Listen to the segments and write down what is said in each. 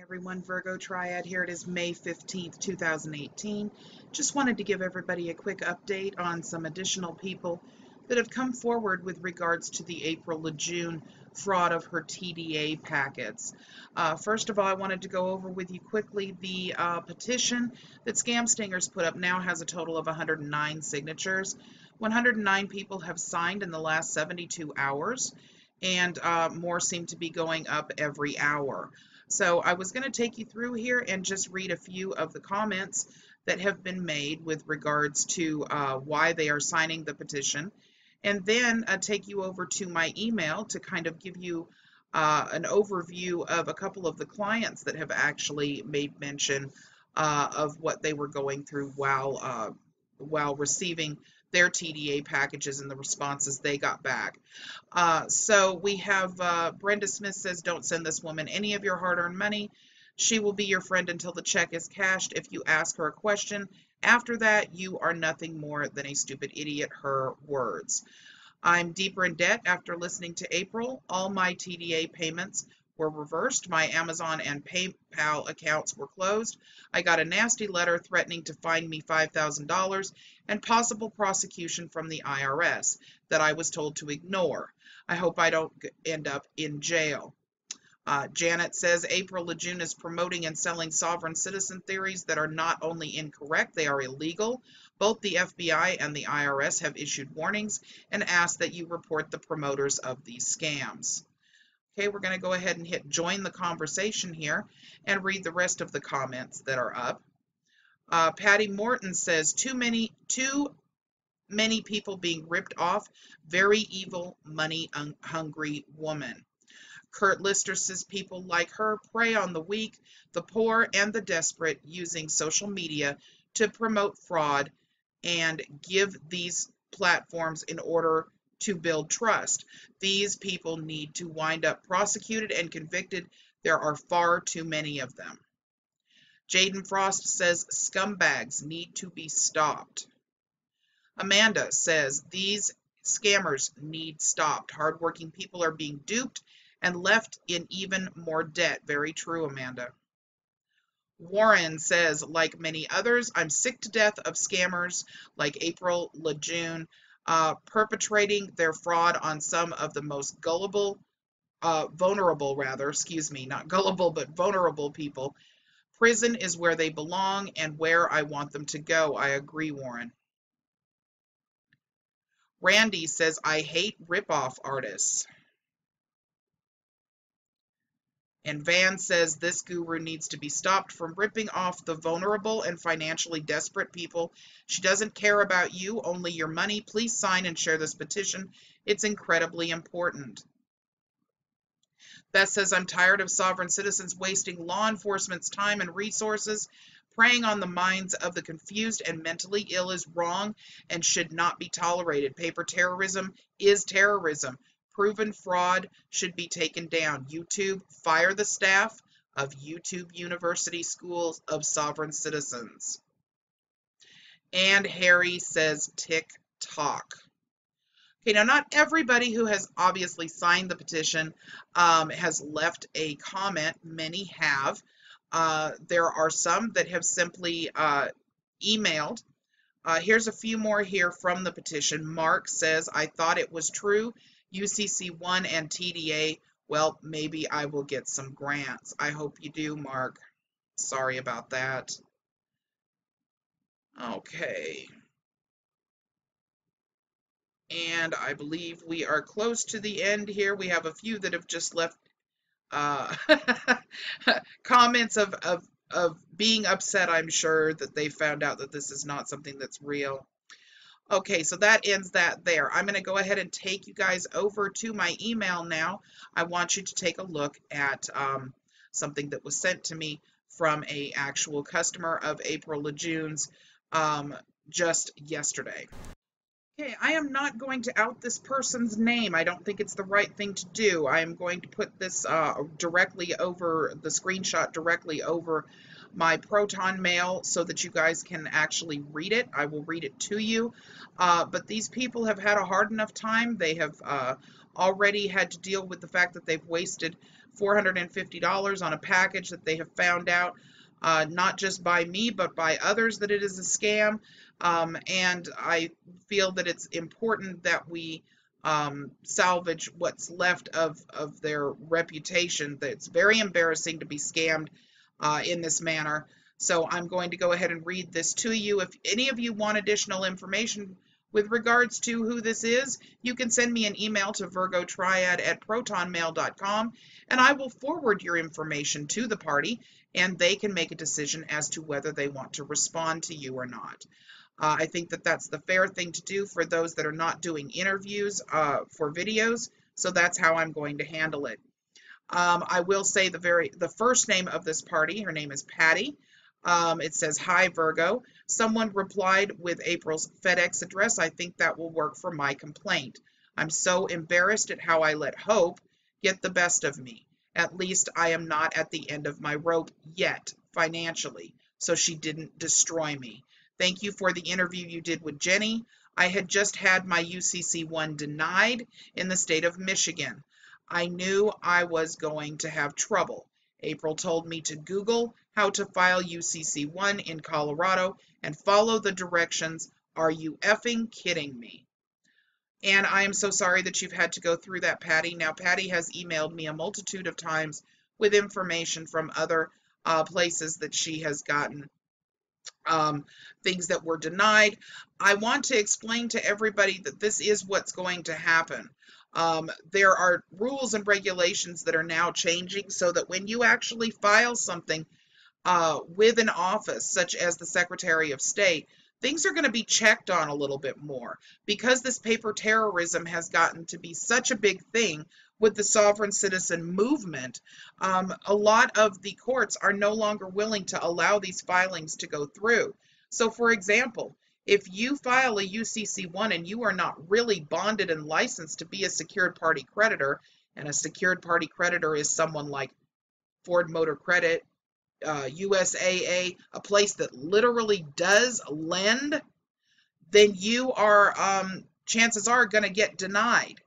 Everyone, Virgo Triad here. It is May 15th, 2018. Just wanted to give everybody a quick update on some additional people that have come forward with regards to the April LaJune fraud of her TDA packets. First of all, I wanted to go over with you quickly the petition that Scam Stingers put up now has a total of 109 signatures. 109 people have signed in the last 72 hours, and more seem to be going up every hour. So I was going to take you through here and just read a few of the comments that have been made with regards to why they are signing the petition, and then take you over to my email to kind of give you an overview of a couple of the clients that have actually made mention of what they were going through while receiving their TDA packages and the responses they got back. So we have Brenda Smith says, don't send this woman any of your hard-earned money. She will be your friend until the check is cashed. If you ask her a question after that, you are nothing more than a stupid idiot. Her words. I'm deeper in debt after listening to April. All my TDA payments were reversed. My Amazon and PayPal accounts were closed. I got a nasty letter threatening to fine me $5,000 and possible prosecution from the IRS that I was told to ignore. I hope I don't end up in jail. Janet says April LaJune is promoting and selling sovereign citizen theories that are not only incorrect, they are illegal. Both the FBI and the IRS have issued warnings and asked that you report the promoters of these scams. Okay, we're going to go ahead and hit join the conversation here and read the rest of the comments that are up. Patty Morton says, too many people being ripped off. Very evil, money-hungry woman. Kurt Lister says people like her prey on the weak, the poor, and the desperate using social media to promote fraud and give these platforms in order to build trust. These people need to wind up prosecuted and convicted. There are far too many of them. Jaden Frost says scumbags need to be stopped. Amanda says these scammers need stopped. Hardworking people are being duped and left in even more debt. Very true, Amanda. Warren says, like many others, I'm sick to death of scammers like April LaJune perpetrating their fraud on some of the most vulnerable people. Prison is where they belong and where I want them to go. I agree, Warren. Randy says, I hate ripoff artists. And Van says this guru needs to be stopped from ripping off the vulnerable and financially desperate people. She doesn't care about you, only your money. Please sign and share this petition. It's incredibly important. Beth says, I'm tired of sovereign citizens wasting law enforcement's time and resources. Preying on the minds of the confused and mentally ill is wrong and should not be tolerated. Paper terrorism is terrorism. Proven fraud should be taken down. YouTube, fire the staff of YouTube University Schools of Sovereign Citizens. And Harry says TikTok. Okay, now not everybody who has obviously signed the petition has left a comment. Many have. There are some that have simply emailed. Here's a few more here from the petition. Mark says, I thought it was true. UCC1 and TDA, well, maybe I will get some grants. I hope you do, Mark. Sorry about that. Okay. And I believe we are close to the end here. We have a few that have just left comments of being upset, I'm sure, that they found out that this is not something that's real. Okay, so that ends that there. I'm going to go ahead and take you guys over to my email now. I want you to take a look at something that was sent to me from an actual customer of April LaJune's just yesterday. Okay, I am not going to out this person's name. I don't think it's the right thing to do. I am going to put this directly over the screenshot directly over my Proton mail so that you guys can actually read it. I will read it to you. But these people have had a hard enough time. They have already had to deal with the fact that they've wasted $450 on a package that they have found out, not just by me, but by others, that it is a scam. And I feel that it's important that we salvage what's left of their reputation. It's very embarrassing to be scammed in this manner. So I'm going to go ahead and read this to you. If any of you want additional information with regards to who this is, you can send me an email to virgotriad@protonmail.com, and I will forward your information to the party, and they can make a decision as to whether they want to respond to you or not. I think that that's the fair thing to do for those that are not doing interviews for videos, so that's how I'm going to handle it. I will say the first name of this party, her name is Patty. It says, "Hi, Virgo. Someone replied with April's FedEx address. I think that will work for my complaint. I'm so embarrassed at how I let hope get the best of me. At least I am not at the end of my rope yet, financially, so she didn't destroy me. Thank you for the interview you did with Jenny. I had just had my UCC1 denied in the state of Michigan. I knew I was going to have trouble. April told me to Google how to file UCC1 in Colorado and follow the directions. Are you effing kidding me?" And I am so sorry that you've had to go through that, Patty. Now, Patty has emailed me a multitude of times with information from other places that she has gotten things that were denied. I want to explain to everybody that this is what's going to happen. There are rules and regulations that are now changing so that when you actually file something with an office, such as the Secretary of State, things are going to be checked on a little bit more. Because this paper terrorism has gotten to be such a big thing with the sovereign citizen movement, a lot of the courts are no longer willing to allow these filings to go through. So, for example, if you file a UCC1 and you are not really bonded and licensed to be a secured party creditor, and a secured party creditor is someone like Ford Motor Credit, USAA, a place that literally does lend, then you are, chances are, going to get denied.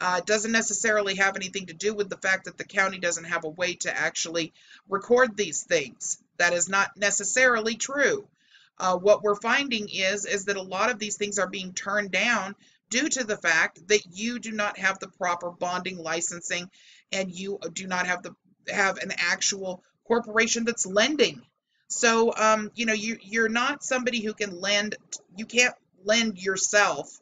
It doesn't necessarily have anything to do with the fact that the county doesn't have a way to actually record these things. That is not necessarily true. What we're finding is that a lot of these things are being turned down due to the fact that you do not have the proper bonding licensing, and you do not have an actual corporation that's lending. So, you're not somebody who can lend. You can't lend yourself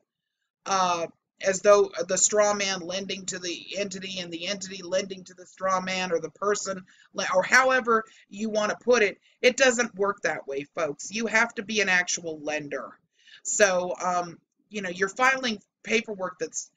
as though the straw man lending to the entity and the entity lending to the straw man, or the person, or however you want to put it. It doesn't work that way, folks. You have to be an actual lender. So, you're filing paperwork that's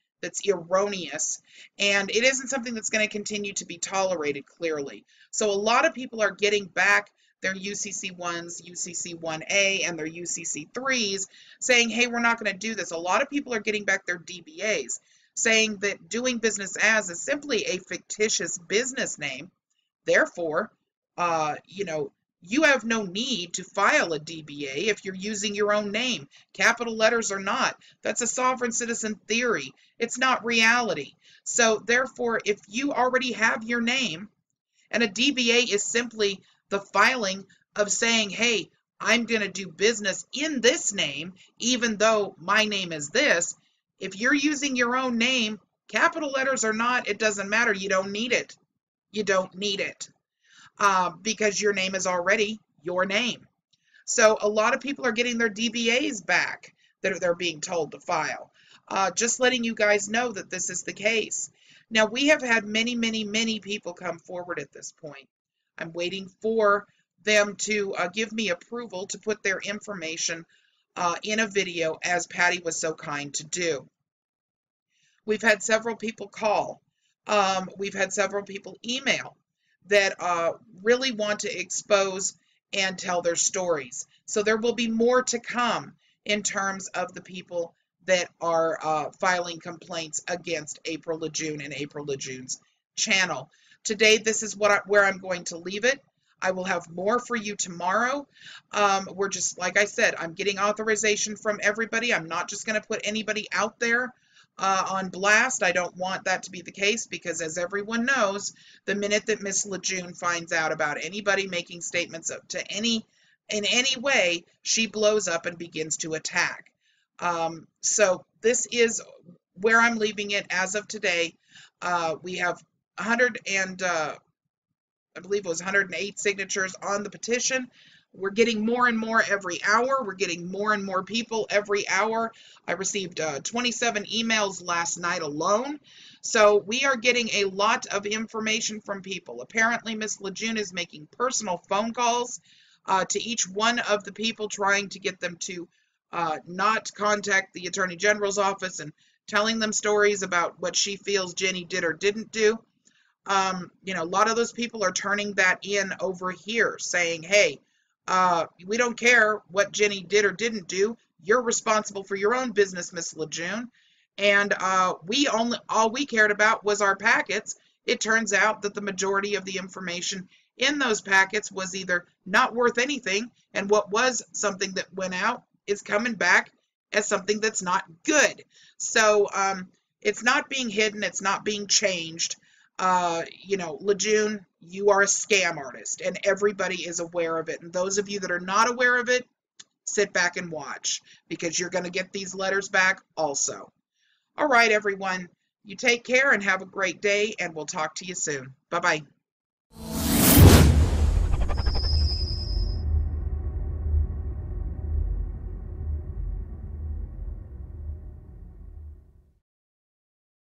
erroneous, and it isn't something that's going to continue to be tolerated, clearly. So a lot of people are getting back their UCC1s, UCC1A, and their UCC3s, saying, hey, we're not going to do this. A lot of people are getting back their DBAs, saying that doing business as is simply a fictitious business name. Therefore, you have no need to file a DBA if you're using your own name, capital letters or not. That's a sovereign citizen theory. It's not reality. So therefore, if you already have your name, and a DBA is simply the filing of saying, hey, I'm going to do business in this name, even though my name is this. If you're using your own name, capital letters or not, it doesn't matter. You don't need it. You don't need it. Because your name is already your name. So a lot of people are getting their DBAs back that they're being told to file. Just letting you guys know that this is the case. Now, we have had many, many, many people come forward at this point. I'm waiting for them to give me approval to put their information in a video, as Patty was so kind to do. We've had several people call. We've had several people email that really want to expose and tell their stories. So there will be more to come in terms of the people that are filing complaints against April LaJune and April LaJune's channel. Today, this is where I'm going to leave it. I will have more for you tomorrow. We're just, like I said, I'm getting authorization from everybody. I'm not just going to put anybody out there. on blast. I don't want that to be the case because, as everyone knows, the minute that Miss LaJune finds out about anybody making statements in any way, she blows up and begins to attack. So this is where I'm leaving it as of today. We have 100 and I believe it was 108 signatures on the petition. We're getting more and more every hour. We're getting more and more people every hour. I received 27 emails last night alone. So we are getting a lot of information from people. Apparently, Miss LaJune is making personal phone calls to each one of the people, trying to get them to not contact the Attorney General's office and telling them stories about what she feels Jenny did or didn't do. A lot of those people are turning that in over here, saying, hey, we don't care what Jenny did or didn't do. You're responsible for your own business, Miss LaJune. And all we cared about was our packets. It turns out that the majority of the information in those packets was either not worth anything, and what was something that went out is coming back as something that's not good. So it's not being hidden. It's not being changed. LaJune, you are a scam artist, and everybody is aware of it. And those of you that are not aware of it, sit back and watch, because you're going to get these letters back also. All right, everyone, you take care and have a great day, and we'll talk to you soon. Bye-bye.